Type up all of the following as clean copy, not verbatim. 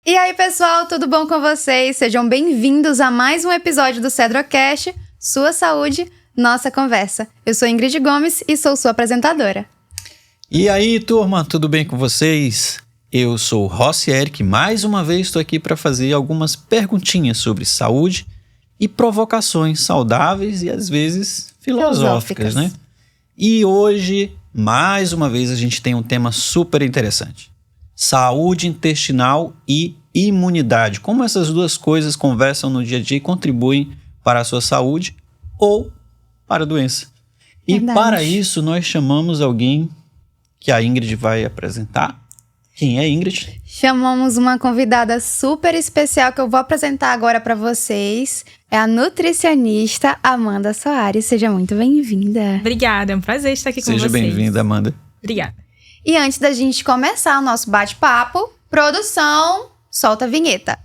E aí, pessoal, tudo bom com vocês? Sejam bem-vindos a mais um episódio do Cedrocast, Sua Saúde, Nossa Conversa. Eu sou Ingrid Gomes e sou sua apresentadora. E aí, turma, tudo bem com vocês? Eu sou o Rossi Eric, mais uma vez estou aqui para fazer algumas perguntinhas sobre saúde e provocações saudáveis e às vezes filosóficas, né? E hoje, mais uma vez, a gente tem um tema super interessante. Saúde intestinal e imunidade. Como essas duas coisas conversam no dia a dia e contribuem para a sua saúde ou para a doença. E para isso nós chamamos alguém que a Ingrid vai apresentar. Quem é Ingrid? Chamamos uma convidada super especial que eu vou apresentar agora para vocês. É a nutricionista Amanda Soares. Seja muito bem-vinda. Obrigada, é um prazer estar aqui com vocês. Seja bem-vinda, Amanda. Obrigada. E antes da gente começar o nosso bate-papo, produção, solta a vinheta.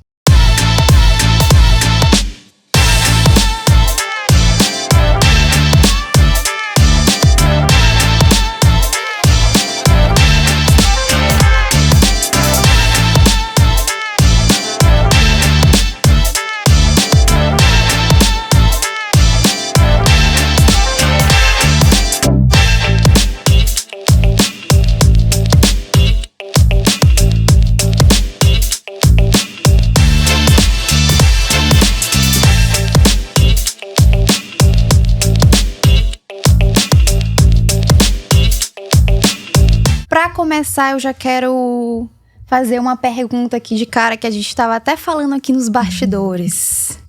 Para começar, eu já quero fazer uma pergunta aqui de cara que a gente estava até falando aqui nos bastidores.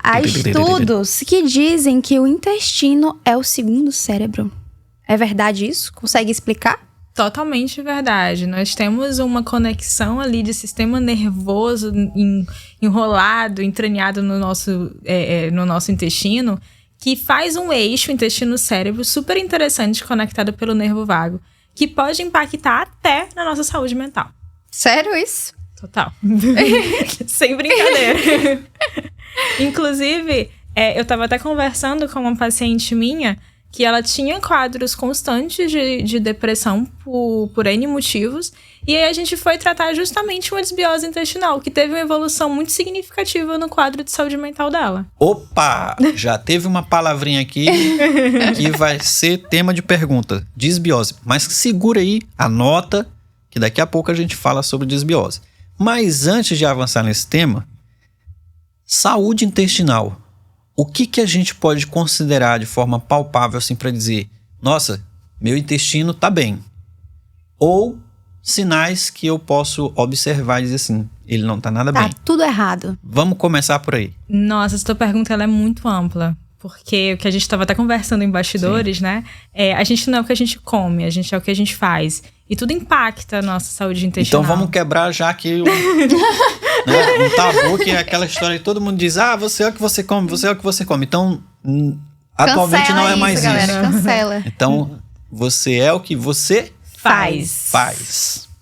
Há estudos que dizem que o intestino é o segundo cérebro. É verdade isso? Consegue explicar? Totalmente verdade. Nós temos uma conexão ali de sistema nervoso enrolado, entranhado no nosso intestino, que faz um eixo intestino-cérebro super interessante conectado pelo nervo vago, que pode impactar até na nossa saúde mental. Sério isso? Total. Sem brincadeira. Inclusive, eu estava até conversando com uma paciente minha que ela tinha quadros constantes de depressão por N motivos. E aí a gente foi tratar justamente uma desbiose intestinal, que teve uma evolução muito significativa no quadro de saúde mental dela. Opa! Já teve uma palavrinha aqui que vai ser tema de pergunta. Desbiose. Mas segura aí, anota, que daqui a pouco a gente fala sobre desbiose. Mas antes de avançar nesse tema, saúde intestinal. O que a gente pode considerar de forma palpável assim para dizer, nossa, meu intestino tá bem? Ou sinais que eu posso observar e dizer assim, ele não tá nada bem. Tá tudo errado. Vamos começar por aí. Nossa, essa tua pergunta ela é muito ampla. Porque o que a gente estava até conversando em bastidores, né? A gente não é o que a gente come, a gente é o que a gente faz. E tudo impacta a nossa saúde intestinal. Então vamos quebrar já aqui um tabu, que é aquela história que todo mundo diz, você é o que você come, você é o que você come. Então, atualmente não é mais isso. Galera, cancela. Então, você é o que você faz.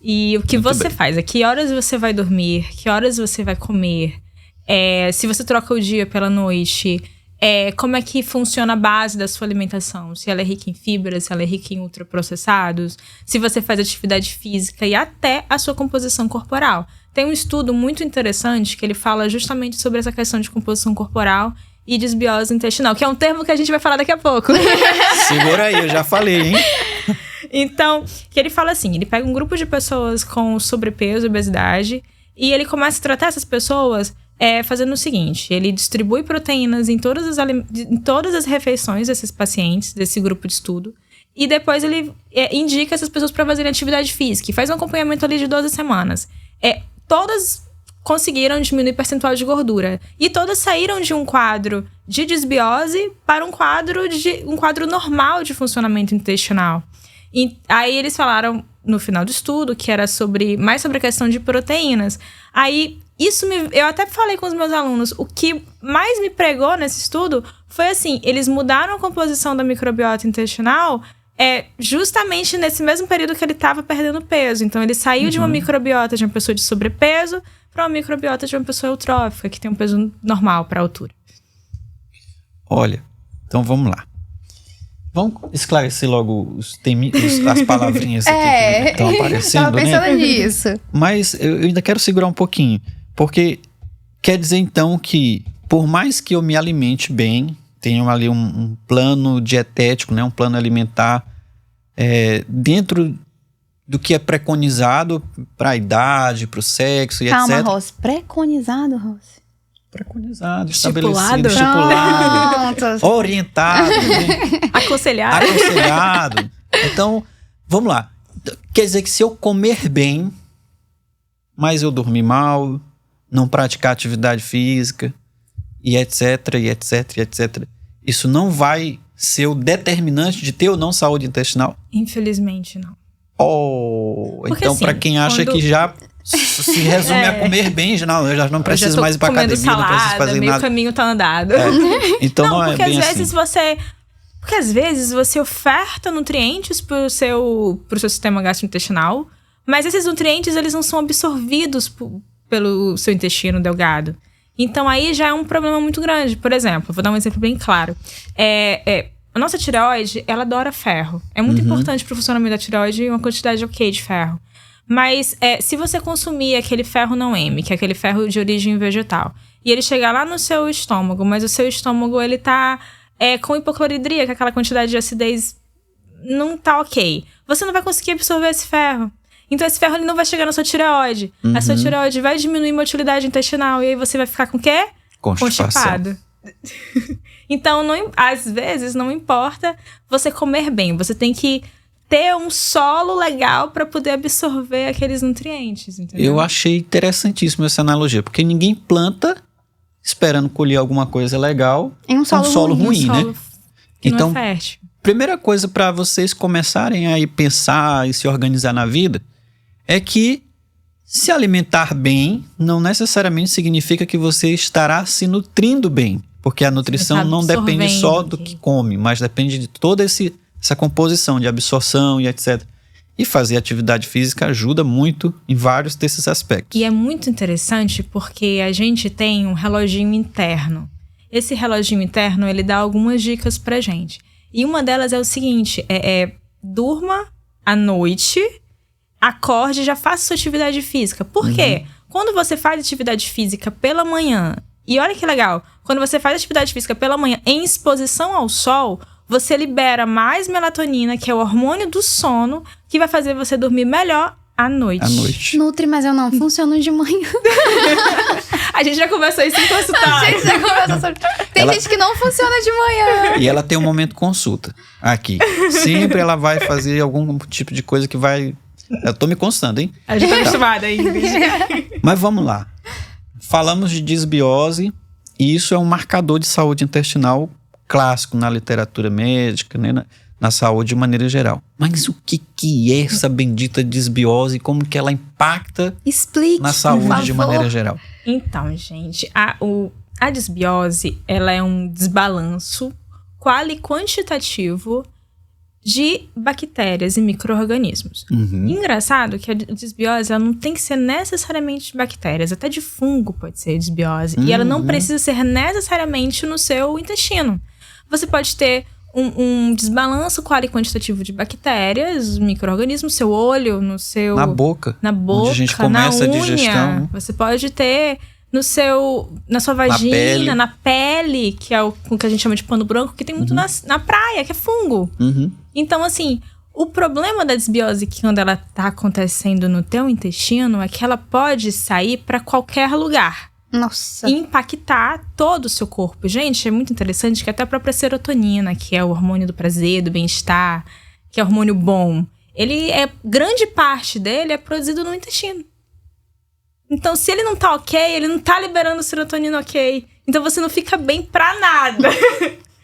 E o que Muito você bem. faz? A que horas você vai dormir? Que horas você vai comer? Se você troca o dia pela noite, como é que funciona a base da sua alimentação? Se ela é rica em fibras, se ela é rica em ultraprocessados, se você faz atividade física e até a sua composição corporal. Tem um estudo muito interessante que ele fala justamente sobre essa questão de composição corporal e desbiose intestinal, que é um termo que a gente vai falar daqui a pouco. Segura aí, eu já falei, hein? Então, que ele fala assim, ele pega um grupo de pessoas com sobrepeso e obesidade e ele começa a tratar essas pessoas fazendo o seguinte, ele distribui proteínas em todas as refeições desses pacientes, desse grupo de estudo, e depois ele indica essas pessoas para fazerem atividade física, e faz um acompanhamento ali de 12 semanas. Todas conseguiram diminuir o percentual de gordura, e todas saíram de um quadro de desbiose para um quadro normal de funcionamento intestinal. E aí eles falaram no final do estudo que era mais sobre a questão de proteínas. Aí eu até falei com os meus alunos, o que mais me pregou nesse estudo foi assim, eles mudaram a composição da microbiota intestinal justamente nesse mesmo período que ele estava perdendo peso. Então ele saiu de uma microbiota de uma pessoa de sobrepeso para uma microbiota de uma pessoa eutrófica, que tem um peso normal para a altura. Olha, então vamos lá. Vamos esclarecer logo as palavrinhas aqui que estão aparecendo, tava pensando né? nisso. Mas eu ainda quero segurar um pouquinho, porque quer dizer então que, por mais que eu me alimente bem, tenho ali um plano dietético, né, um plano alimentar dentro do que é preconizado para a idade, para o sexo e Calma, etc. Rossi. Preconizado, Rossi? Preconizado, Estipulado? estabelecido, Pronto. orientado, né? Aconselhado. Então, vamos lá. Quer dizer que se eu comer bem, mas eu dormir mal, não praticar atividade física, e etc, e etc, e etc, isso não vai ser o determinante de ter ou não saúde intestinal? Infelizmente, não. Porque, então, assim, para quem acha quando- que já se resume a comer bem, eu já não preciso Eu já tô mais ir pra comendo academia, não preciso salada, fazer meio nada. caminho tá andado. Então não é porque bem às assim. vezes você... Porque às vezes você oferta nutrientes pro seu sistema gastrointestinal, mas esses nutrientes, eles não são absorvidos pelo seu intestino delgado. Então aí já é um problema muito grande. Por exemplo, vou dar um exemplo bem claro. A nossa tireoide, ela adora ferro. É muito importante pro funcionamento da tireoide uma quantidade ok de ferro. Mas se você consumir aquele ferro não M, que é aquele ferro de origem vegetal, e ele chegar lá no seu estômago, mas o seu estômago, ele tá com hipocloridria, que é aquela quantidade de acidez não tá ok. Você não vai conseguir absorver esse ferro. Então esse ferro ele não vai chegar na sua tireoide. A sua tireoide vai diminuir a motilidade intestinal. E aí você vai ficar com o quê? Constipação. Constipado. Então, às vezes, não importa você comer bem. Você tem que ter um solo legal para poder absorver aqueles nutrientes, entendeu? Eu achei interessantíssimo essa analogia, porque ninguém planta esperando colher alguma coisa legal Em um solo ruim, né? Que Então, não é fértil. primeira coisa para vocês começarem a ir pensar e se organizar na vida é que se alimentar bem não necessariamente significa que você estará se nutrindo bem, porque a nutrição Você tá não depende absorvendo, só do ok. que come, mas depende de toda essa composição de absorção e etc. E fazer atividade física ajuda muito em vários desses aspectos. E é muito interessante porque a gente tem um reloginho interno. Esse reloginho interno, ele dá algumas dicas pra gente. E uma delas é o seguinte, durma à noite, acorde e já faça sua atividade física. Por quê? Quando você faz atividade física pela manhã, e olha que legal, quando você faz atividade física pela manhã em exposição ao sol, você libera mais melatonina, que é o hormônio do sono, que vai fazer você dormir melhor à noite. À noite. Nutri, mas eu não funciono de manhã. A gente já conversou isso em consultório. Tem gente que não funciona de manhã. E ela tem um momento consulta aqui. Sempre ela vai fazer algum tipo de coisa que vai... Eu tô me constando, hein? A gente tá acostumada ainda. Mas vamos lá. Falamos de disbiose e isso é um marcador de saúde intestinal clássico na literatura médica, né? Na saúde de maneira geral. Mas o que é essa bendita disbiose e como que ela impacta Explique, na por saúde favor. de maneira geral? Então, gente, a disbiose, ela é um desbalanço qual e quantitativo de bactérias e micro-organismos. Engraçado que a disbiose ela não tem que ser necessariamente de bactérias, até de fungo pode ser disbiose. E ela não precisa ser necessariamente no seu intestino. Você pode ter um desbalanço qual e quantitativo de bactérias, micro-organismos, seu olho, no seu... Na boca. Na boca, onde a gente começa na a unha. digestão. Você pode ter na sua vagina, na pele, que é o que a gente chama de pano branco, que tem muito na praia, que é fungo. Então, assim, o problema da disbiose quando ela tá acontecendo no teu intestino é que ela pode sair para qualquer lugar. Nossa. E impactar todo o seu corpo. Gente, é muito interessante que até a própria serotonina, que é o hormônio do prazer, do bem-estar, que é o hormônio bom, grande parte dele é produzido no intestino. Então, se ele não tá ok, ele não tá liberando serotonina ok. Então, você não fica bem pra nada.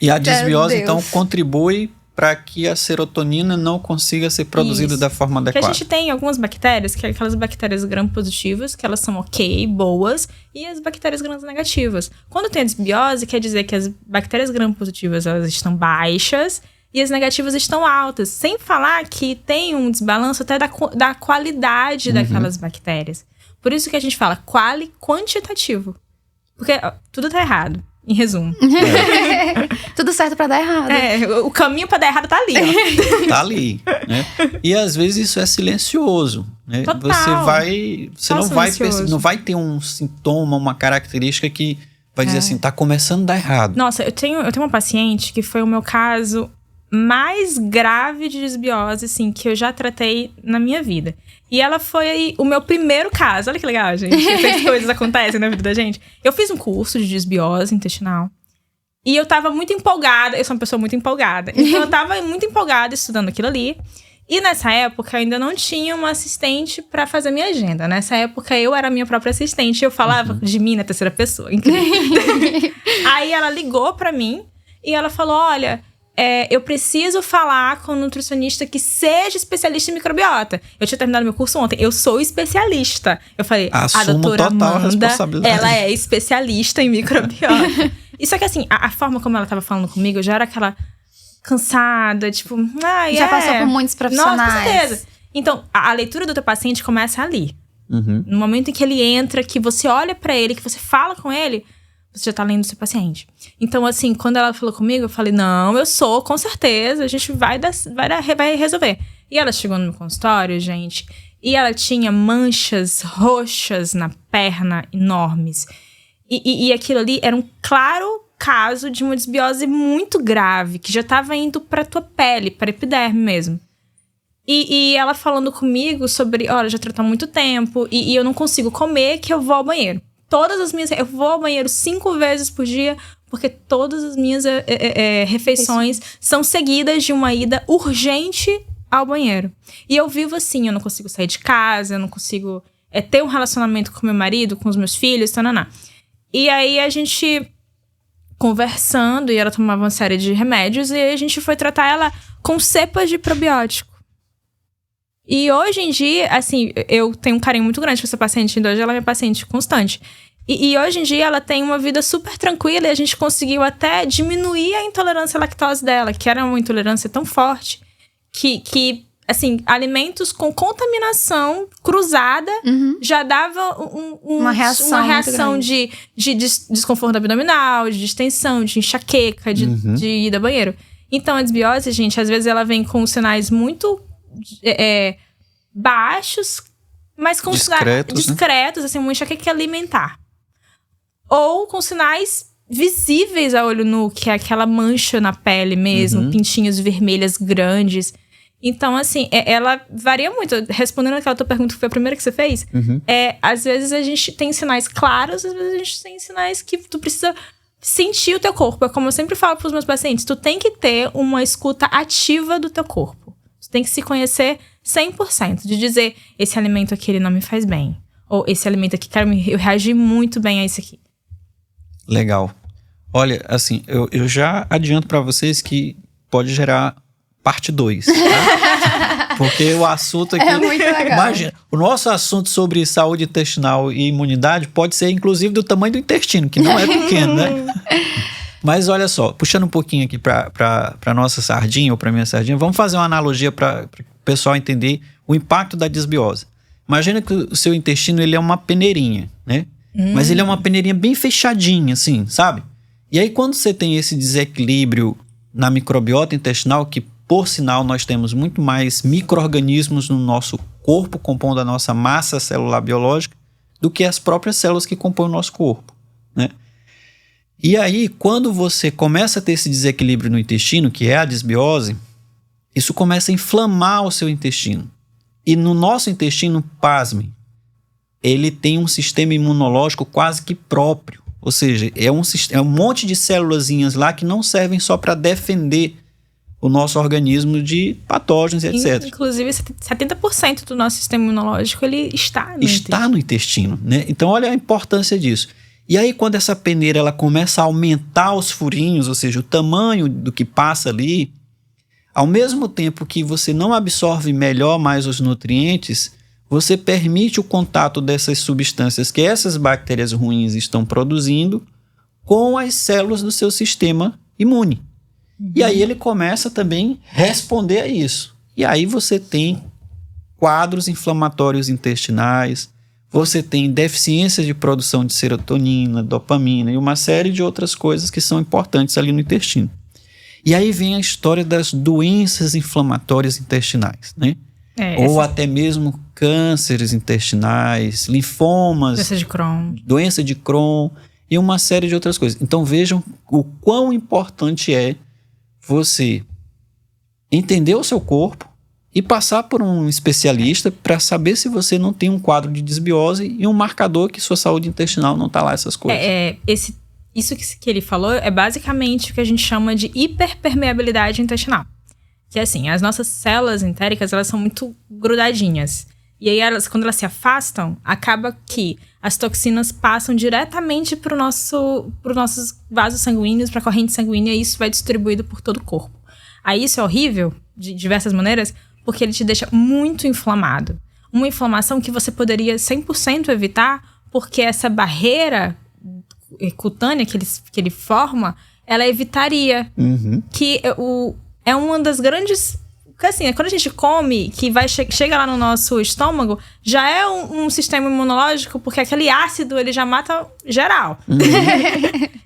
E a disbiose, Deus. então, contribui para que a serotonina não consiga ser produzida Isso. da forma Porque adequada. a gente tem algumas bactérias, que é aquelas bactérias gram-positivas, que elas são ok, boas, e as bactérias gram-negativas. Quando tem a disbiose, quer dizer que as bactérias gram-positivas elas estão baixas e as negativas estão altas. Sem falar que tem um desbalanço até da qualidade daquelas bactérias. Por isso que a gente fala quali-quantitativo. Porque tudo tá errado. Em resumo. Tudo certo pra dar errado. O caminho pra dar errado tá ali, ó. Tá ali, né? E às vezes isso é silencioso, né? Total. Você não vai ter um sintoma, uma característica que vai dizer assim, tá começando a dar errado. Nossa, eu tenho uma paciente que foi o meu caso mais grave de desbiose, assim, que eu já tratei na minha vida. E ela foi o meu primeiro caso. Olha que legal, gente. Essas coisas acontecem na vida da gente. Eu fiz um curso de desbiose intestinal. E eu tava muito empolgada. Eu sou uma pessoa muito empolgada. Então, eu tava muito empolgada estudando aquilo ali. E nessa época, eu ainda não tinha uma assistente pra fazer minha agenda. Nessa época, eu era a minha própria assistente. Eu falava de mim na terceira pessoa. Incrível. Aí, ela ligou pra mim. E ela falou, olha... eu preciso falar com um nutricionista que seja especialista em microbiota. Eu tinha terminado meu curso ontem. Eu sou especialista. Eu falei, a doutora Amanda, ela é especialista em microbiota. E só que assim, a forma como ela tava falando comigo, eu já era aquela cansada, tipo... já passou por muitos profissionais. Nossa, com certeza. Então, a leitura do teu paciente começa ali. No momento em que ele entra, que você olha pra ele, que você fala com ele... Você já tá lendo o seu paciente. Então, assim, quando ela falou comigo, eu falei, não, eu sou, com certeza, a gente vai resolver. E ela chegou no meu consultório, gente, e ela tinha manchas roxas na perna enormes. E aquilo ali era um claro caso de uma desbiose muito grave, que já tava indo pra tua pele, pra epiderme mesmo. E ela falando comigo sobre, olha, já tratou há muito tempo, e eu não consigo comer, que eu vou ao banheiro. Eu vou ao banheiro 5 vezes por dia, porque todas as minhas refeições são seguidas de uma ida urgente ao banheiro. E eu vivo assim, eu não consigo sair de casa, eu não consigo ter um relacionamento com meu marido, com os meus filhos, tananá. E aí a gente conversando, e ela tomava uma série de remédios, e aí a gente foi tratar ela com cepas de probiótico. E hoje em dia, assim, eu tenho um carinho muito grande com essa paciente. Hoje ela é minha paciente constante. E hoje em dia ela tem uma vida super tranquila. E a gente conseguiu até diminuir a intolerância à lactose dela, que era uma intolerância tão forte que assim, alimentos com contaminação cruzada já dava uma reação de desconforto abdominal, de distensão, de enxaqueca, de ir ao banheiro. Então a desbiose, gente, às vezes ela vem com sinais muito... baixos, mas com discretos, assim, uma enxaqueca alimentar. Ou com sinais visíveis a olho nu, que é aquela mancha na pele mesmo, pintinhos vermelhas grandes. Então, assim, ela varia muito. Respondendo aquela tua pergunta, que foi a primeira que você fez, às vezes a gente tem sinais claros, às vezes a gente tem sinais que tu precisa sentir o teu corpo. É como eu sempre falo pros meus pacientes, tu tem que ter uma escuta ativa do teu corpo. Tu tem que se conhecer 100%, de dizer, esse alimento aqui ele não me faz bem. Ou esse alimento aqui, cara, eu reagi muito bem a esse aqui. Legal. Olha, assim, eu já adianto pra vocês que pode gerar parte 2, tá? Porque o assunto aqui... É muito legal. Imagina, o nosso assunto sobre saúde intestinal e imunidade pode ser, inclusive, do tamanho do intestino, que não é pequeno, né? Mas olha só, puxando um pouquinho aqui pra nossa sardinha, ou pra minha sardinha, vamos fazer uma analogia para o pessoal entender o impacto da desbiose. Imagina que o seu intestino, ele é uma peneirinha, né? Mas ele é uma peneirinha bem fechadinha, assim, sabe? E aí, quando você tem esse desequilíbrio na microbiota intestinal, que, por sinal, nós temos muito mais micro-organismos no nosso corpo, compondo a nossa massa celular biológica, do que as próprias células que compõem o nosso corpo, né? E aí, quando você começa a ter esse desequilíbrio no intestino, que é a desbiose, isso começa a inflamar o seu intestino. E no nosso intestino, pasmem, ele tem um sistema imunológico quase que próprio. Ou seja, é um monte de célulazinhas lá que não servem só para defender o nosso organismo de patógenos e etc. Inclusive, 70% do nosso sistema imunológico ele está no intestino, né? Então, olha a importância disso. E aí, quando essa peneira ela começa a aumentar os furinhos, ou seja, o tamanho do que passa ali, ao mesmo tempo que você não absorve melhor mais os nutrientes, você permite o contato dessas substâncias que essas bactérias ruins estão produzindo com as células do seu sistema imune. E aí ele começa também a responder a isso. E aí você tem quadros inflamatórios intestinais, você tem deficiência de produção de serotonina, dopamina e uma série de outras coisas que são importantes ali no intestino. E aí vem a história das doenças inflamatórias intestinais, né? Ou até mesmo cânceres intestinais, linfomas, doença de Crohn e uma série de outras coisas. Então vejam o quão importante é você entender o seu corpo e passar por um especialista para saber se você não tem um quadro de desbiose e um marcador que sua saúde intestinal não está lá, essas coisas. Isso que ele falou é basicamente o que a gente chama de hiperpermeabilidade intestinal. Que é assim, as nossas células entéricas, elas são muito grudadinhas. E aí, quando elas se afastam, acaba que as toxinas passam diretamente para os nossos vasos sanguíneos, para a corrente sanguínea, e isso vai distribuído por todo o corpo. Aí isso é horrível, de diversas maneiras, porque ele te deixa muito inflamado. Uma inflamação que você poderia 100% evitar, porque essa barreira cutânea que ele forma, ela evitaria. Que é uma das grandes... Porque assim, quando a gente come, que chega lá no nosso estômago, já é um sistema imunológico, porque aquele ácido, ele já mata geral.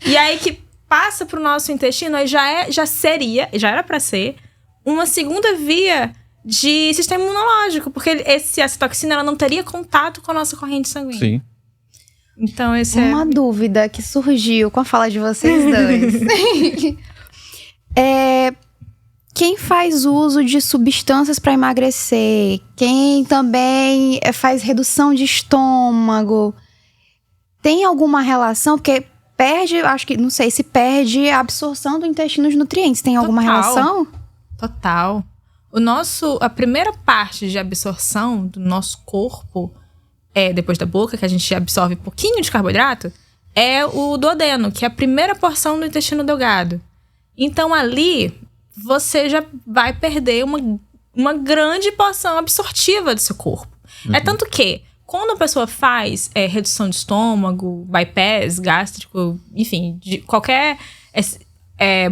E aí que passa pro nosso intestino, aí já era pra ser uma segunda via de sistema imunológico, porque essa toxina, ela não teria contato com a nossa corrente sanguínea. Sim. Então, uma dúvida que surgiu com a fala de vocês dois. Quem faz uso de substâncias para emagrecer, quem também faz redução de estômago, tem alguma relação? Porque perde, acho que, não sei, se perde a absorção do intestino de nutrientes. Tem alguma relação? Total. A primeira parte de absorção do nosso corpo, depois da boca, que a gente absorve um pouquinho de carboidrato, é o duodeno, que é a primeira porção do intestino delgado. Então, ali, você já vai perder uma grande porção absortiva do seu corpo. É tanto que, quando a pessoa faz redução de estômago, bypass, gástrico, enfim, de qualquer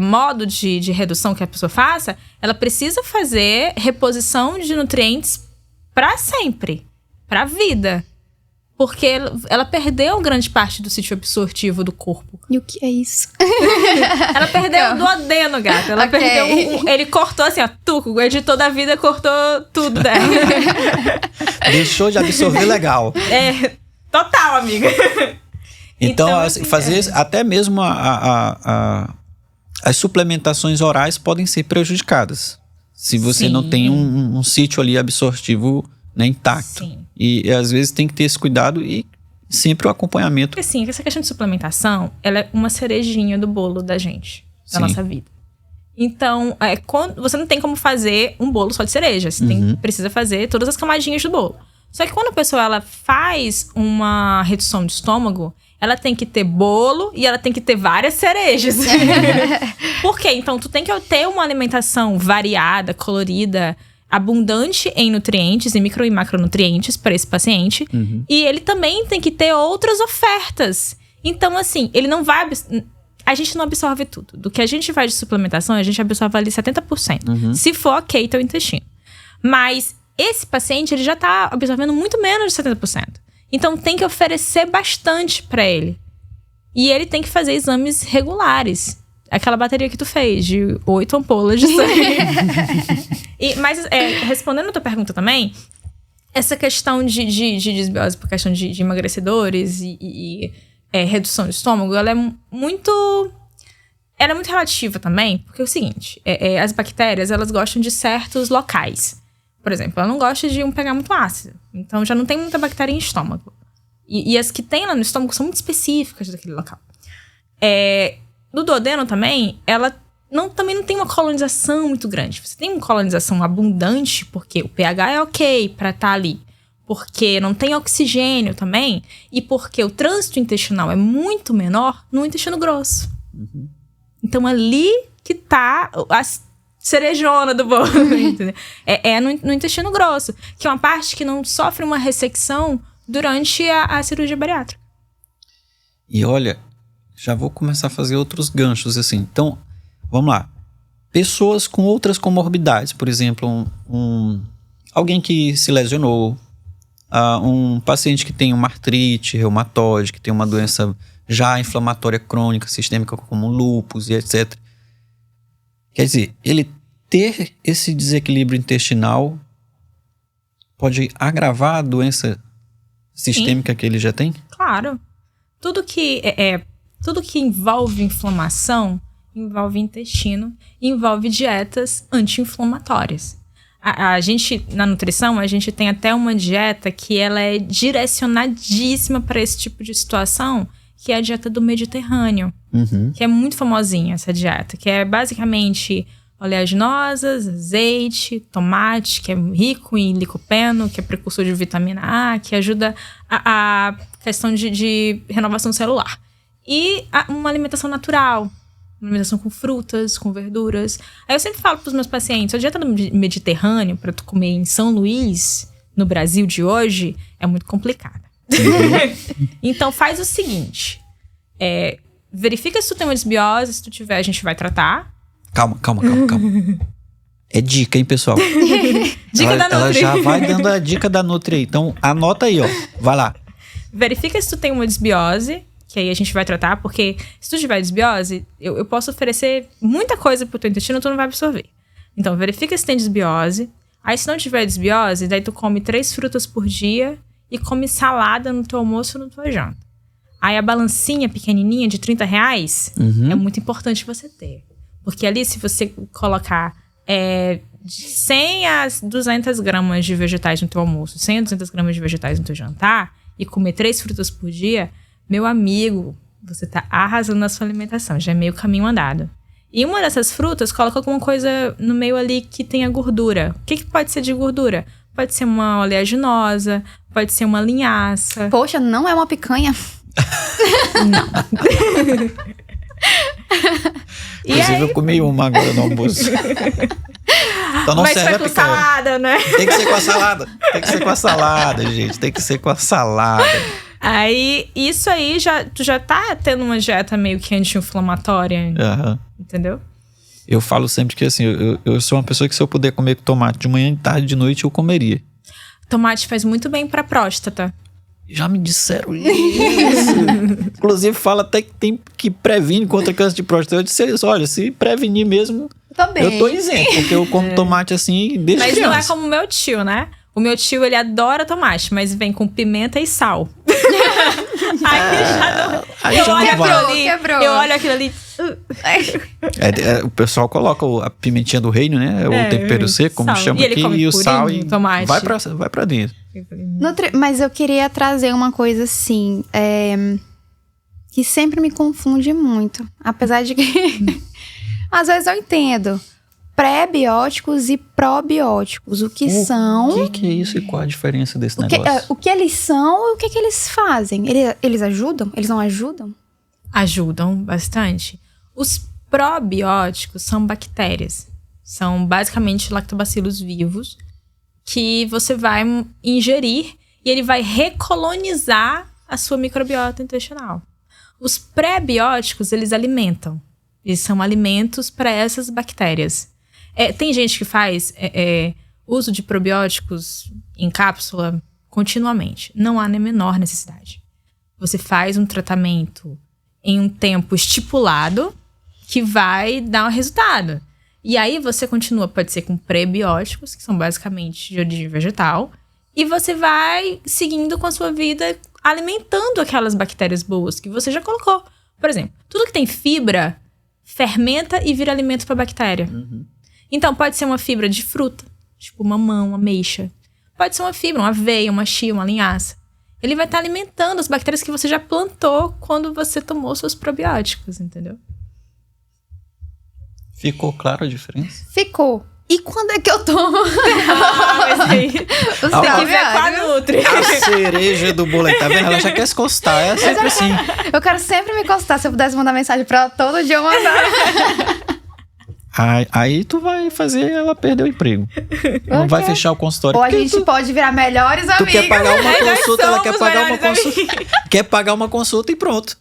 modo de redução que a pessoa faça, ela precisa fazer reposição de nutrientes para sempre, para a vida. Porque ela perdeu grande parte do sítio absortivo do corpo. E o que é isso? Ela perdeu o duodeno, gata. Ela perdeu ele cortou assim, ó, o editor da vida cortou tudo dela. Deixou de absorver legal. Total, amiga. Então assim, fazer até mesmo as suplementações orais podem ser prejudicadas. Se você não tem um sítio ali absortivo, né, intacto. Sim. E às vezes tem que ter esse cuidado e sempre o acompanhamento. Porque assim, essa questão de suplementação, ela é uma cerejinha do bolo da gente, da nossa vida. Então, você não tem como fazer um bolo só de cereja. Você precisa fazer todas as camadinhas do bolo. Só que quando a pessoa ela faz uma redução de estômago, ela tem que ter bolo e ela tem que ter várias cerejas. Por quê? Então, tu tem que ter uma alimentação variada, colorida, abundante em nutrientes, em micro e macronutrientes para esse paciente. E ele também tem que ter outras ofertas. Então, assim, ele não vai... A gente não absorve tudo. Do que a gente faz de suplementação, a gente absorve ali 70%. Se for ok, teu intestino. Mas esse paciente, ele já tá absorvendo muito menos de 70%. Então, tem que oferecer bastante para ele. E ele tem que fazer exames regulares. Aquela bateria que tu fez, de 8 ampolas de sangue. Mas, respondendo a tua pergunta também, essa questão de desbiose por questão de emagrecedores e redução de estômago, ela é muito relativa também, porque é o seguinte, as bactérias, elas gostam de certos locais. Por exemplo, ela não gosta de um pH muito ácido, então já não tem muita bactéria em estômago. E as que tem lá no estômago são muito específicas daquele local. No duodeno também, ela também não tem uma colonização muito grande. Você tem uma colonização abundante, porque o pH é ok pra estar ali. Porque não tem oxigênio também. E porque o trânsito intestinal é muito menor no intestino grosso. Então, ali que tá a cerejona do bolo. Entendeu? No intestino grosso. Que é uma parte que não sofre uma ressecção durante a cirurgia bariátrica. E olha... Já vou começar a fazer outros ganchos, assim. Então, vamos lá. Pessoas com outras comorbidades. Por exemplo, alguém que se lesionou. um paciente que tem uma artrite reumatoide, que tem uma doença já inflamatória crônica, sistêmica, como lúpus e etc. Quer dizer, ele ter esse desequilíbrio intestinal pode agravar a doença sistêmica que ele já tem? Claro. Tudo que envolve inflamação envolve intestino, envolve dietas anti-inflamatórias. A gente, na nutrição, a gente tem até uma dieta que ela é direcionadíssima para esse tipo de situação, que é a dieta do Mediterrâneo, que é muito famosinha essa dieta, que é basicamente oleaginosas, azeite, tomate, que é rico em licopeno, que é precursor de vitamina A, que ajuda a questão de renovação celular. E uma alimentação natural, uma alimentação com frutas, com verduras. Aí eu sempre falo para os meus pacientes, a dieta do Mediterrâneo, para tu comer em São Luís, no Brasil de hoje, é muito complicada. Então faz o seguinte, verifica se tu tem uma desbiose, se tu tiver a gente vai tratar. Calma. É dica, hein, pessoal? Dica da Nutri. Ela já vai dando a dica da Nutri aí. Então, anota aí, ó. Vai lá. Verifica se tu tem uma desbiose, que aí a gente vai tratar, porque se tu tiver desbiose, eu posso oferecer muita coisa pro teu intestino, tu não vai absorver. Então, verifica se tem desbiose. Aí, se não tiver desbiose, daí tu come 3 frutas por dia e come salada no teu almoço e no teu janta. Aí, a balancinha pequenininha de R$30 é muito importante você ter. Porque ali, se você colocar de 100 a 200 gramas de vegetais no teu almoço, 100 a 200 gramas de vegetais no teu jantar, e comer 3 frutas por dia, meu amigo, você tá arrasando na sua alimentação. Já é meio caminho andado. E uma dessas frutas, coloca alguma coisa no meio ali que tenha gordura. O que pode ser de gordura? Pode ser uma oleaginosa, pode ser uma linhaça. Poxa, não é uma picanha? Não. Inclusive, eu comi uma agora no almoço. Então não mas serve foi a com picanha. salada, né? Tem que ser com a salada. Tem que ser com a salada, gente. Tem que ser com a salada. Aí, isso aí, tu já tá tendo uma dieta meio que anti-inflamatória, entendeu? Eu falo sempre que, assim, eu sou uma pessoa que se eu puder comer tomate de manhã, de tarde, de noite, eu comeria. Tomate faz muito bem pra próstata. Já me disseram isso. Inclusive, fala até que tem que previne contra câncer de próstata. Eu disse isso, olha, se prevenir mesmo, Também. eu tô isento. Porque eu como tomate assim desde Mas criança. não é como o meu tio, né? O meu tio, ele adora tomate, mas vem com pimenta e sal. Aí já não vai. Quebrou. Eu olho aquilo ali. O pessoal coloca a pimentinha do reino, né? O tempero seco, como sal. chama E ele aqui, come e o purinho, sal e tomate. vai pra dentro. Mas eu queria trazer uma coisa assim, que sempre me confunde muito. Apesar de que às vezes eu entendo. Pré-bióticos e probióticos. O que são? O que é isso e qual a diferença desse negócio? O que eles são e o que eles fazem? Eles ajudam? Eles não ajudam? Ajudam bastante. Os probióticos são bactérias. São basicamente lactobacilos vivos que você vai ingerir e ele vai recolonizar a sua microbiota intestinal. Os pré-bióticos, eles alimentam. Eles são alimentos para essas bactérias. Tem gente que faz uso de probióticos em cápsula continuamente. Não há nem menor necessidade. Você faz um tratamento em um tempo estipulado que vai dar um resultado. E aí você continua, pode ser com prebióticos, que são basicamente de origem vegetal, e você vai seguindo com a sua vida, alimentando aquelas bactérias boas que você já colocou. Por exemplo, tudo que tem fibra fermenta e vira alimento para bactéria. Então, pode ser uma fibra de fruta, tipo mamão, ameixa. Pode ser uma fibra, uma aveia, uma chia, uma linhaça. Ele vai estar alimentando as bactérias que você já plantou quando você tomou seus probióticos, entendeu? Ficou claro a diferença? Ficou. E quando é que eu tomo? Mas aí, tem que ver com a Nutri. A cereja do bolo aí, tá vendo? Ela já quer se constar, é sempre assim. Eu quero sempre me constar. Se eu pudesse mandar mensagem pra ela todo dia, eu mandava. Aí tu vai fazer ela perder o emprego. Não vai fechar o consultório. Ou a gente pode virar melhores amigos. Tu quer pagar uma consulta, ela quer somos pagar uma melhores consulta. Quer pagar uma consulta e pronto.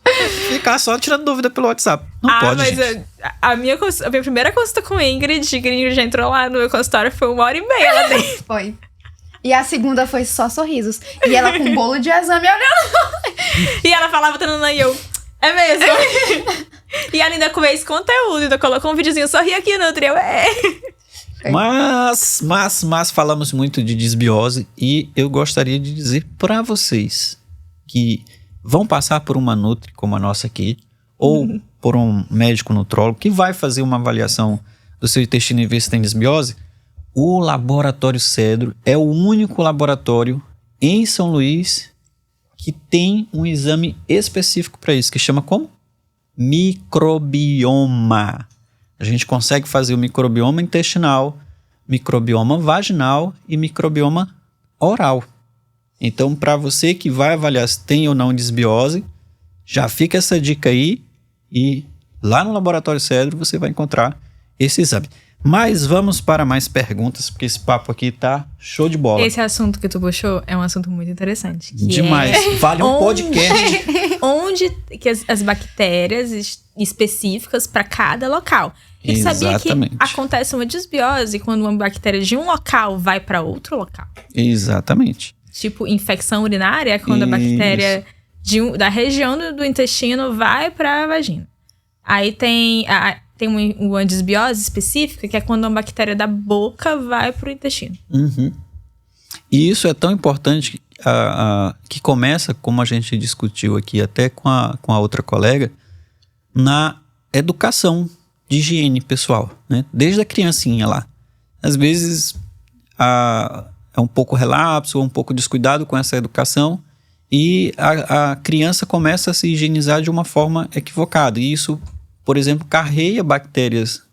Ficar só tirando dúvida pelo WhatsApp. Não pode, mas gente. a minha primeira consulta com Ingrid já entrou lá no meu consultório, foi 1h30 lá dentro. Foi. E a segunda foi só sorrisos. E ela com bolo de exame olhando. E ela falava tananã e eu... É mesmo? E ela ainda com esse conteúdo. Ainda colocou um videozinho. Sorri aqui, Nutri. Eu, Mas falamos muito de desbiose. E eu gostaria de dizer para vocês que vão passar por uma Nutri como a nossa aqui. Ou por um médico nutrólogo que vai fazer uma avaliação do seu intestino e ver se tem desbiose. O Laboratório Cedro é o único laboratório em São Luís que tem um exame específico para isso, que chama como? Microbioma. A gente consegue fazer o microbioma intestinal, microbioma vaginal e microbioma oral. Então, para você que vai avaliar se tem ou não desbiose, já fica essa dica aí e lá no Laboratório Cedro você vai encontrar esse exame. Mas vamos para mais perguntas, porque esse papo aqui tá show de bola. Esse assunto que tu puxou é um assunto muito interessante. Demais. Vale um podcast. Onde que as bactérias específicas para cada local. E sabia que acontece uma desbiose quando uma bactéria de um local vai para outro local? Exatamente. Tipo, infecção urinária, quando a bactéria da região do intestino vai para a vagina. Aí tem uma desbiose específica, que é quando uma bactéria da boca vai pro intestino. E isso é tão importante que começa, como a gente discutiu aqui até com a outra colega, na educação de higiene pessoal, né? Desde a criancinha lá. Às vezes é um pouco relapso, ou um pouco descuidado com essa educação, e a criança começa a se higienizar de uma forma equivocada. E isso, por exemplo, carreia bactérias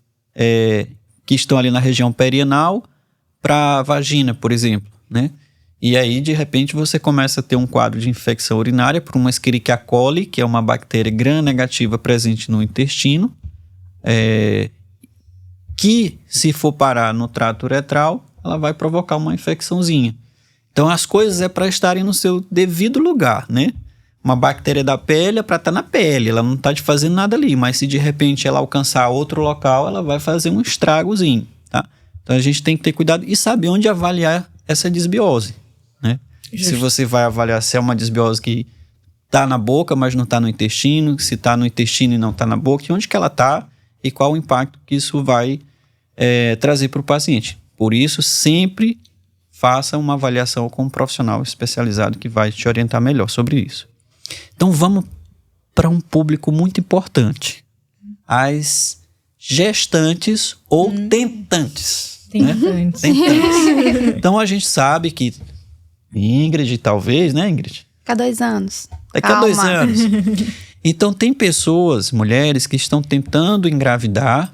que estão ali na região perianal para a vagina, por exemplo, né? E aí, de repente, você começa a ter um quadro de infecção urinária por uma Escherichia coli, que é uma bactéria gram-negativa presente no intestino, que, se for parar no trato uretral, ela vai provocar uma infecçãozinha. Então, as coisas para estarem no seu devido lugar, né? Uma bactéria da pele é para estar na pele, ela não está te fazendo nada ali, mas se de repente ela alcançar outro local, ela vai fazer um estragozinho, tá? Então a gente tem que ter cuidado e saber onde avaliar essa desbiose, né? Se você vai avaliar se é uma desbiose que está na boca, mas não está no intestino, se está no intestino e não está na boca, e onde que ela está e qual o impacto que isso vai trazer para o paciente. Por isso, sempre faça uma avaliação com um profissional especializado que vai te orientar melhor sobre isso. Então vamos para um público muito importante. As gestantes ou tentantes. Tentantes. Né? Tentantes. Então a gente sabe que Ingrid, talvez, né, Ingrid? Daqui a 2 anos. Daqui a 2 anos. Então tem pessoas, mulheres, que estão tentando engravidar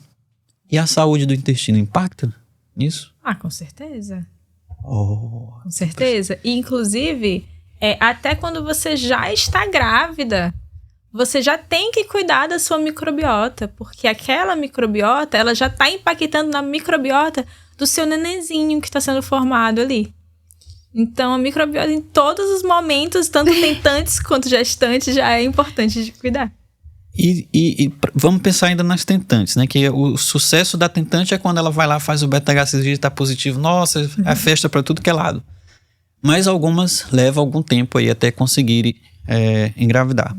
e a saúde do intestino impacta nisso? Com certeza. Com certeza. E, inclusive, até quando você já está grávida, você já tem que cuidar da sua microbiota, porque aquela microbiota, ela já está impactando na microbiota do seu nenenzinho que está sendo formado ali. Então, a microbiota em todos os momentos, tanto tentantes quanto gestantes, já é importante de cuidar. E vamos pensar ainda nas tentantes, né? Que o sucesso da tentante é quando ela vai lá, faz o beta-HCG e está positivo. Nossa, é festa para tudo que é lado. Mas algumas levam algum tempo aí até conseguirem engravidar.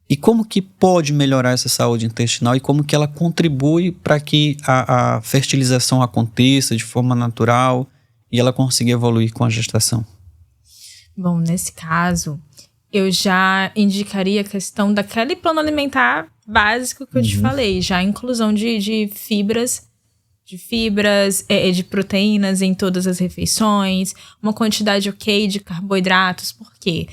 E como que pode melhorar essa saúde intestinal e como que ela contribui para que a fertilização aconteça de forma natural e ela consiga evoluir com a gestação? Bom, nesse caso, eu já indicaria a questão daquele plano alimentar básico que eu te falei. Já a inclusão de fibras, de proteínas em todas as refeições, uma quantidade ok de carboidratos, porque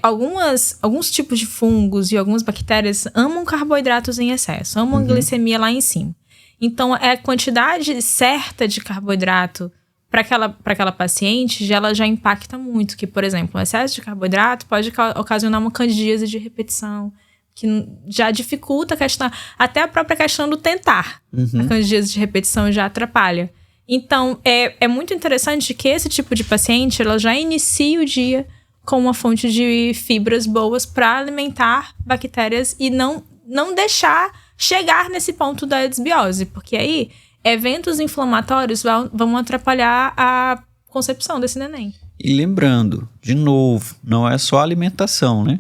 alguns tipos de fungos e algumas bactérias amam carboidratos em excesso, amam glicemia lá em cima. Então, a quantidade certa de carboidrato para aquela paciente, ela já impacta muito. Que, por exemplo, o excesso de carboidrato pode ocasionar uma candidíase de repetição, que já dificulta a questão, até a própria questão do tentar. A candidíase de repetição já atrapalha. Então, é muito interessante que esse tipo de paciente, ela já inicie o dia com uma fonte de fibras boas para alimentar bactérias e não deixar chegar nesse ponto da desbiose, porque aí eventos inflamatórios vão atrapalhar a concepção desse neném. E lembrando, de novo, não é só alimentação, né?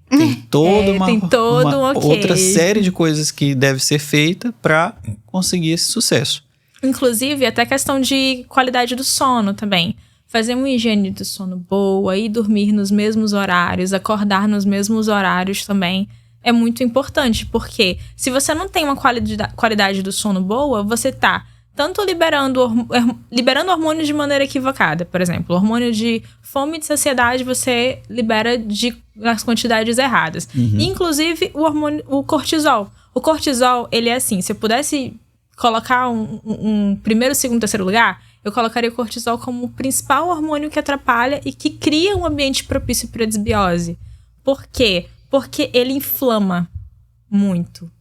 Tem toda uma outra série de coisas que deve ser feita para conseguir esse sucesso. Inclusive, até questão de qualidade do sono também. Fazer uma higiene do sono boa, ir dormir nos mesmos horários, acordar nos mesmos horários também é muito importante. Porque se você não tem uma qualidade do sono boa, você tá tanto liberando hormônios de maneira equivocada. Por exemplo, o hormônio de fome e de saciedade você libera nas quantidades erradas. Inclusive, o cortisol. O cortisol, ele é assim, se eu pudesse colocar um primeiro, segundo, terceiro lugar, eu colocaria o cortisol como o principal hormônio que atrapalha e que cria um ambiente propício para desbiose. Por quê? Porque ele inflama muito.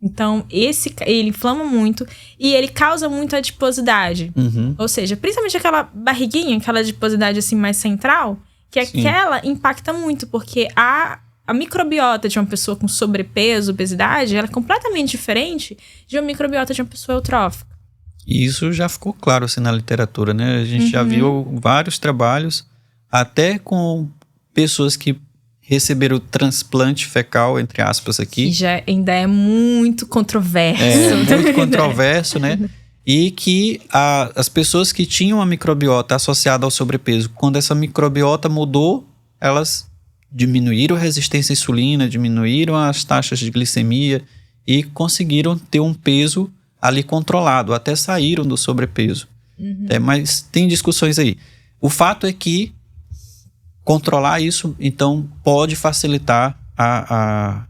Então, ele inflama muito e ele causa muita adiposidade. Ou seja, principalmente aquela barriguinha, aquela adiposidade assim mais central, que aquela impacta muito, porque a microbiota de uma pessoa com sobrepeso, obesidade, ela é completamente diferente de uma microbiota de uma pessoa eutrófica. E isso já ficou claro assim na literatura, né? A gente já viu vários trabalhos, até com pessoas que receberam transplante fecal, entre aspas aqui. Que já ainda é muito controverso. Muito controverso, né? E que as pessoas que tinham a microbiota associada ao sobrepeso, quando essa microbiota mudou, elas diminuíram a resistência à insulina, diminuíram as taxas de glicemia e conseguiram ter um peso ali controlado, até saíram do sobrepeso. Mas tem discussões aí. O fato é que controlar isso, então, pode facilitar a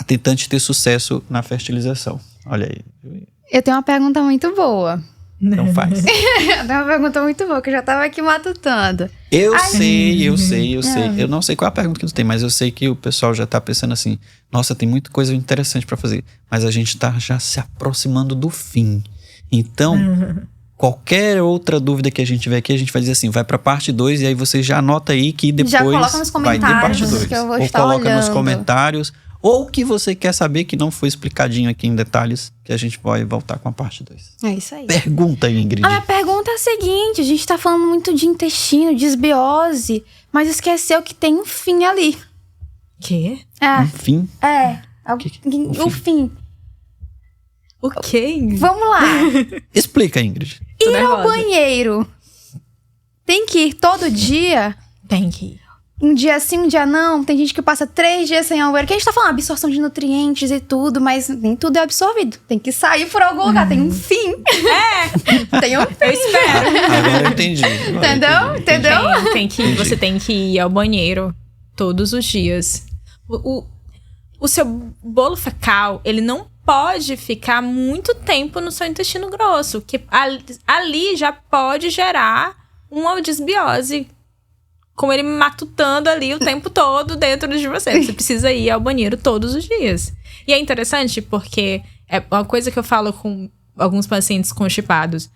tentante ter sucesso na fertilização. Olha aí. Eu tenho uma pergunta muito boa. Então faz. Eu tenho uma pergunta muito boa, que eu já tava aqui matutando. Eu sei. Eu não sei qual é a pergunta que tu tem, mas eu sei que o pessoal já tá pensando assim, nossa, tem muita coisa interessante pra fazer, mas a gente tá já se aproximando do fim. Então, qualquer outra dúvida que a gente tiver aqui, a gente vai dizer assim, vai pra parte 2 e aí você já anota aí que depois já coloca nos vai ter parte 2. Que eu vou ou estar coloca olhando. nos comentários, ou que você quer saber que não foi explicadinho aqui em detalhes, que a gente vai voltar com a parte 2. É isso aí. Pergunta, Ingrid. A minha pergunta é a seguinte, a gente tá falando muito de intestino, desbiose, mas esqueceu que tem um fim ali. Quê? Fim? O fim. O quê? Vamos lá. Explica, Ingrid. Tô Ir ao nervosa. banheiro. Tem que ir todo dia? Tem que ir. Um dia sim, um dia não. Tem gente que passa 3 dias sem ir ao banheiro. Que a gente tá falando absorção de nutrientes e tudo, mas nem tudo é absorvido. Tem que sair por algum lugar. Tem um fim. Tem um fim. Eu espero. Agora eu entendi. Entendeu? Tem que ir. Você tem que ir ao banheiro todos os dias. O seu bolo fecal, ele não pode ficar muito tempo no seu intestino grosso, que ali já pode gerar uma desbiose, com ele matutando ali o tempo todo dentro de você. Você precisa ir ao banheiro todos os dias. E é interessante porque é uma coisa que eu falo com alguns pacientes constipados,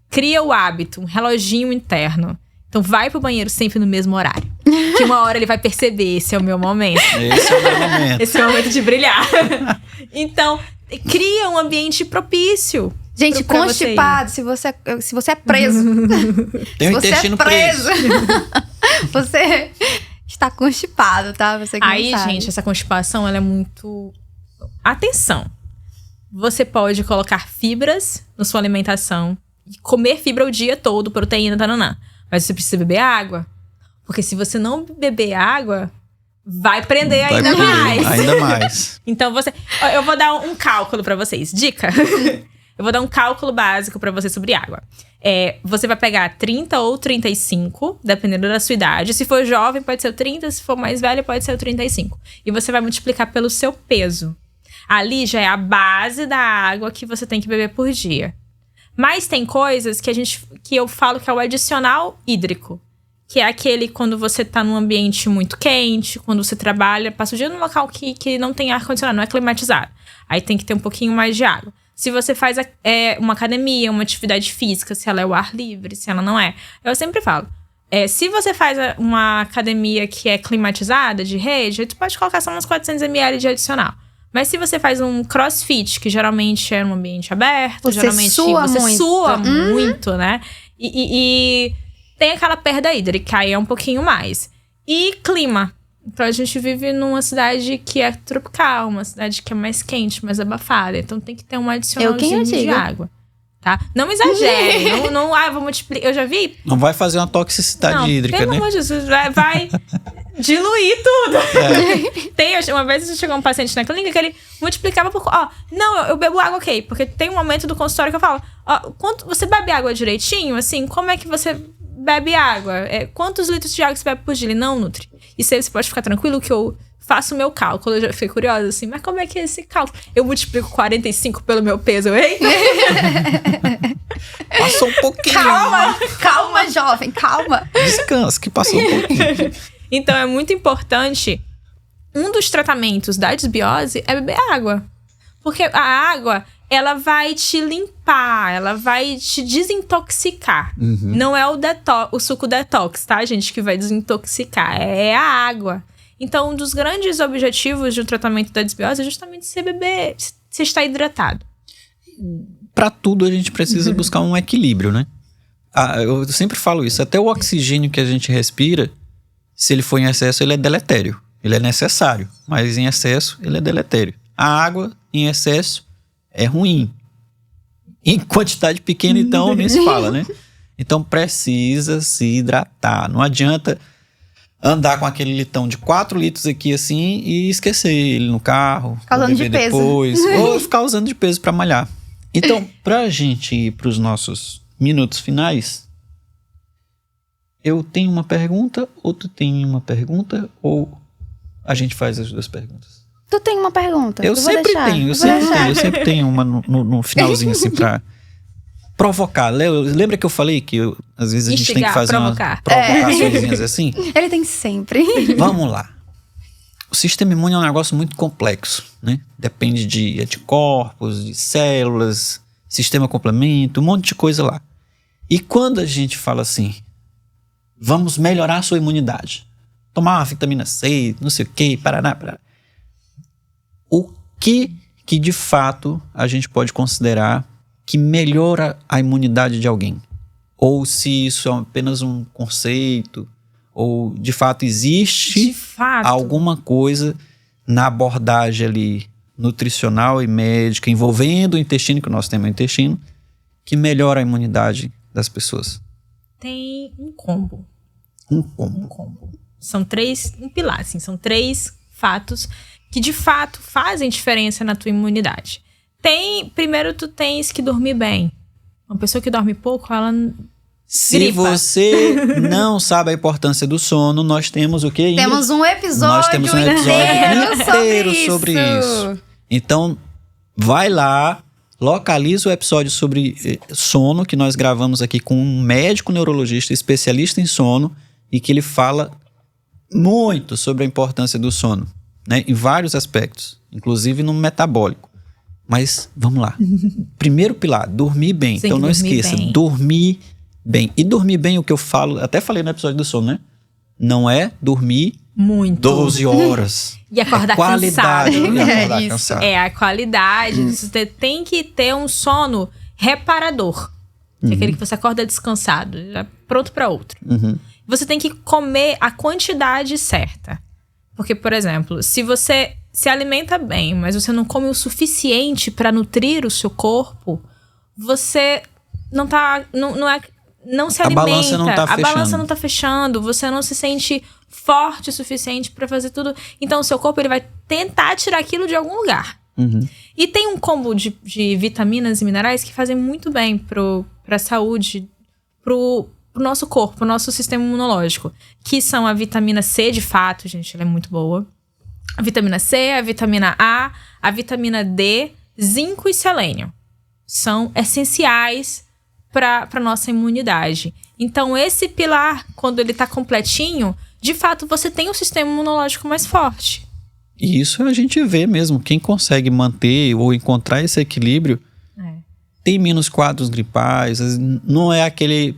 cria o hábito, um reloginho interno. Então vai pro banheiro sempre no mesmo horário. Que uma hora ele vai perceber, esse é o meu momento. Esse é o meu momento. Esse é o momento de brilhar. Então, cria um ambiente propício. Gente, pra constipado, se você é preso. Tem o intestino preso. Você está constipado, tá? Você que Aí, não sabe. gente, essa constipação, ela é muito... Atenção! Você pode colocar fibras na sua alimentação. Comer fibra o dia todo, proteína, tananã. Mas você precisa beber água. Porque se você não beber água, vai prender ainda mais. Ainda mais. Então eu vou dar um cálculo pra vocês. Dica. Eu vou dar um cálculo básico pra vocês sobre água. Você vai pegar 30 ou 35, dependendo da sua idade. Se for jovem, pode ser o 30. Se for mais velho, pode ser o 35. E você vai multiplicar pelo seu peso. Ali já é a base da água que você tem que beber por dia. Mas tem coisas que eu falo que é o adicional hídrico. Que é aquele quando você tá num ambiente muito quente, quando você trabalha, passa o dia num local que não tem ar-condicionado, não é climatizado. Aí tem que ter um pouquinho mais de água. Se você faz uma academia, uma atividade física, se ela é ao ar livre, se ela não é. Eu sempre falo, se você faz uma academia que é climatizada, de rede, tu pode colocar só uns 400 ml de adicional. Mas se você faz um crossfit, que geralmente é um ambiente aberto, Você geralmente sua você muito. sua muito, né? E tem aquela perda hídrica, aí é um pouquinho mais. E clima. Então a gente vive numa cidade que é tropical, uma cidade que é mais quente, mais abafada. Então tem que ter um adicionalzinho de água. Tá? Não exagere. Vou multiplicar. Eu já vi. Não vai fazer uma toxicidade hídrica, pelo né? amor de Deus, vai diluir tudo. Uma vez chegou um paciente na clínica que ele multiplicava por... eu bebo água, ok. Porque tem um momento do consultório que eu falo, quanto você bebe água direitinho? Assim, como é que você bebe água? Quantos litros de água você bebe por dia? Ele, não, Nutri. Isso aí você pode ficar tranquilo que eu faço o meu cálculo. Eu já fiquei curiosa, assim, mas como é que é esse cálculo? Eu multiplico 45 pelo meu peso, hein? Passou um pouquinho. Calma, jovem, calma. Descansa, que passou um pouquinho. Então, é muito importante. Um dos tratamentos da desbiose é beber água. Porque a água, ela vai te limpar, ela vai te desintoxicar. Não é o suco detox, tá, gente, que vai desintoxicar. É a água. Então, um dos grandes objetivos de um tratamento da desbiose é justamente você beber, você estar hidratado. Para tudo, a gente precisa buscar um equilíbrio, né? Eu sempre falo isso. Até o oxigênio que a gente respira, se ele for em excesso, ele é deletério. Ele é necessário, mas em excesso, ele é deletério. A água, em excesso, é ruim. Em quantidade pequena, então, nem se fala, né? Então, precisa se hidratar. Não adianta andar com aquele litão de 4 litros aqui, assim, e esquecer ele no carro. Ficar usando de peso. Depois, ou ficar usando de peso para malhar. Então, pra gente ir pros nossos minutos finais, eu tenho uma pergunta, ou tu tem uma pergunta, ou a gente faz as duas perguntas? Tu tem uma pergunta? Eu sempre tenho uma no finalzinho, assim, pra provocar. Lembra que eu falei que às vezes a gente tem que fazer provocar. umas provocações assim? Ele tem sempre. Vamos lá. O sistema imune é um negócio muito complexo, né? Depende de anticorpos, de células, sistema complemento, um monte de coisa lá. E quando a gente fala assim, vamos melhorar a sua imunidade, tomar uma vitamina C, não sei o quê, parará. O que de fato a gente pode considerar que melhora a imunidade de alguém? Ou se isso é apenas um conceito, ou de fato existe alguma coisa na abordagem ali nutricional e médica envolvendo o intestino, que o nosso tema é o intestino, que melhora a imunidade das pessoas? Tem um combo. Um combo. São 3, um pilar, assim, são 3 fatos que de fato fazem diferença na tua imunidade. Primeiro tu tens que dormir bem. Uma pessoa que dorme pouco, ela Se gripa. você não sabe a importância do sono, nós temos o quê? Temos um episódio inteiro sobre isso. Então, vai lá, localiza o episódio sobre sono que nós gravamos aqui com um médico neurologista especialista em sono e que ele fala muito sobre a importância do sono, né? Em vários aspectos, inclusive no metabólico. Mas, vamos lá. Primeiro pilar, dormir bem. Sim, então não esqueça, dormir bem. E dormir bem, o que eu falo, até falei no episódio do sono, né? Não é dormir muito 12 horas. E acordar qualidade, cansado. E acordar cansado. É a qualidade. Você tem que ter um sono reparador. Que é aquele que você acorda descansado, já pronto para outro. Você tem que comer a quantidade certa. Porque, por exemplo, se você se alimenta bem, mas você não come o suficiente para nutrir o seu corpo, você não se alimenta. A balança não tá fechando. A balança não tá fechando. Você não se sente forte o suficiente para fazer tudo. Então, o seu corpo ele vai tentar tirar aquilo de algum lugar. E tem um combo de vitaminas e minerais que fazem muito bem pra saúde, pro nosso corpo, pro nosso sistema imunológico. Que são a vitamina C, de fato, gente, ela é muito boa. A vitamina C, a vitamina A, a vitamina D, zinco e selênio. São essenciais para nossa imunidade. Então, esse pilar, quando ele tá completinho, de fato, você tem um sistema imunológico mais forte. E isso a gente vê mesmo. Quem consegue manter ou encontrar esse equilíbrio tem menos quadros gripais, não é aquele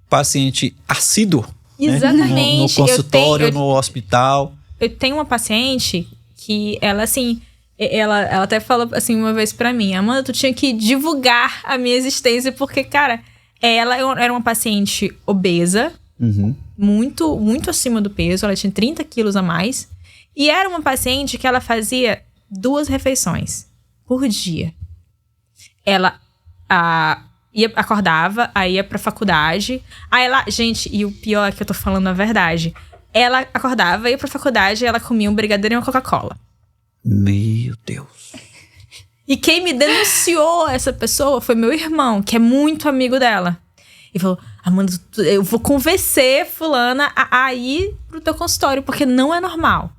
paciente assíduo. Exatamente. Né? No consultório, no hospital. Eu tenho uma paciente que ela, assim, ela até falou assim uma vez pra mim, Amanda, tu tinha que divulgar a minha existência, porque, cara, Ela era uma paciente obesa, muito, muito acima do peso. Ela tinha 30 quilos a mais. E era uma paciente que ela fazia 2 refeições por dia. Ela acordava, aí ia pra faculdade. Aí ela... Gente, e o pior é que eu tô falando a verdade. Ela acordava, ia pra faculdade e ela comia um brigadeiro e uma Coca-Cola. Meu Deus. E quem me denunciou essa pessoa foi meu irmão, que é muito amigo dela. E falou, Amanda, eu vou convencer fulana a ir pro teu consultório, porque não é normal.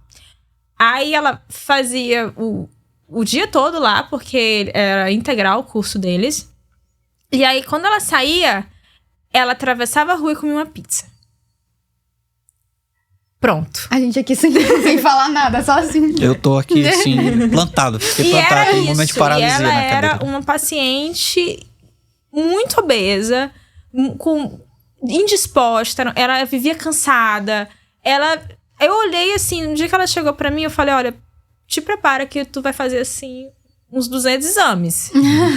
Aí ela fazia o dia todo lá, porque era integral o curso deles. E aí, quando ela saía, ela atravessava a rua e comia uma pizza. Pronto. A gente aqui sem falar nada, só assim. Eu tô aqui, assim, plantado. Fiquei plantado aqui, um momento de paralisia ela na cadeira. era uma paciente muito obesa, indisposta, ela vivia cansada. Eu olhei assim, no dia que ela chegou pra mim, eu falei, olha, te prepara que tu vai fazer assim uns 200 exames.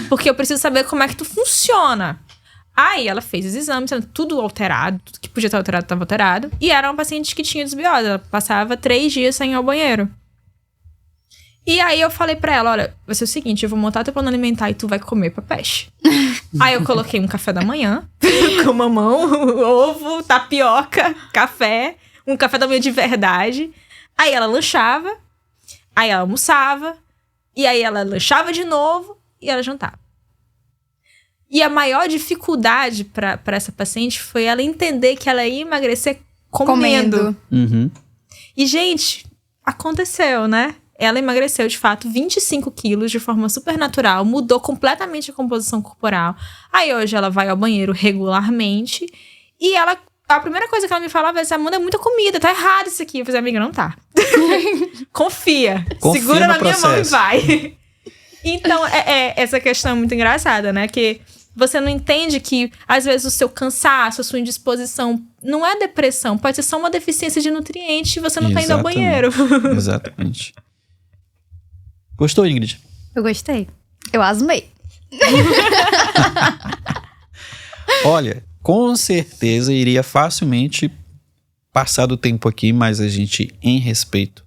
Porque eu preciso saber como é que tu funciona. Aí ela fez os exames, tudo alterado, tudo que podia estar alterado estava alterado. E era uma paciente que tinha desbiose, ela passava 3 dias sem ir ao banheiro. E aí eu falei pra ela, olha, vai ser o seguinte, eu vou montar teu plano alimentar e tu vai comer pra peixe. Aí eu coloquei um café da manhã, com mamão, ovo, tapioca, café, um café da manhã de verdade. Aí ela lanchava, aí ela almoçava, e aí ela lanchava de novo e ela jantava. E a maior dificuldade pra essa paciente foi ela entender que ela ia emagrecer comendo. E, gente, aconteceu, né? Ela emagreceu, de fato, 25 quilos de forma super natural. Mudou completamente a composição corporal. Aí, hoje, ela vai ao banheiro regularmente. E a primeira coisa que ela me falava é assim, Amanda, é muita comida, tá errado isso aqui. Eu falei, amiga, não tá. Confia. Segura na minha mão e vai. Então, essa questão é muito engraçada, né? Que você não entende que, às vezes, o seu cansaço, a sua indisposição não é depressão. Pode ser só uma deficiência de nutrientes e você não tá indo ao banheiro. Exatamente. Gostou, Ingrid? Eu gostei. Eu asmei. Olha, com certeza iria facilmente passar do tempo aqui, mas a gente, em respeito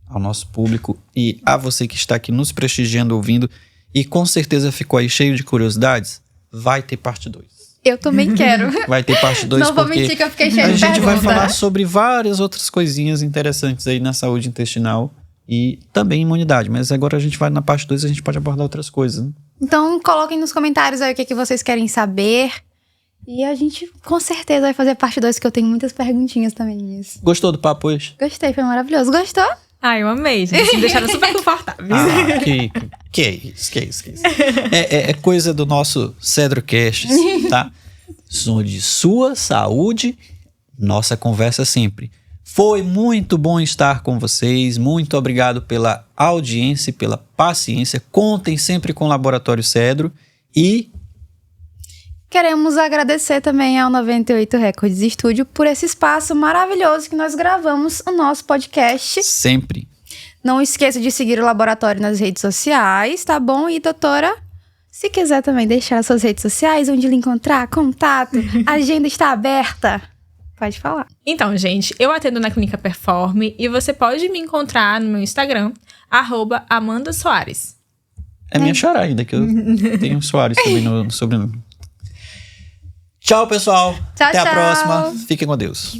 ao nosso público e a você que está aqui nos prestigiando, ouvindo, e com certeza ficou aí cheio de curiosidades, vai ter parte 2. Eu também quero. Vai ter parte 2 Não vou mentir que eu fiquei cheia de a gente pergunta. vai falar sobre várias outras coisinhas interessantes aí na saúde intestinal e também imunidade. Mas agora a gente vai na parte 2 e a gente pode abordar outras coisas, né? Então, coloquem nos comentários aí o que vocês querem saber. E a gente, com certeza, vai fazer parte 2, que eu tenho muitas perguntinhas também nisso. Gostou do papo hoje? Gostei, foi maravilhoso. Gostou? Eu amei, gente. Me deixaram super confortáveis. Que isso. É coisa do nosso Cedrocast, tá? De sua saúde, nossa conversa sempre. Foi muito bom estar com vocês. Muito obrigado pela audiência e pela paciência. Contem sempre com o Laboratório Cedro e... Queremos agradecer também ao 98 Records Studio por esse espaço maravilhoso que nós gravamos o nosso podcast. Sempre. Não esqueça de seguir o laboratório nas redes sociais, tá bom? E, doutora, se quiser também deixar suas redes sociais, onde lhe encontrar, contato, a agenda está aberta. Pode falar. Então, gente, eu atendo na Clínica Performe e você pode me encontrar no meu Instagram, @AmandaSoares. É minha xará ainda, que eu tenho Soares também no sobrenome. Tchau, pessoal. Tchau, Até a tchau. próxima. Fiquem com Deus.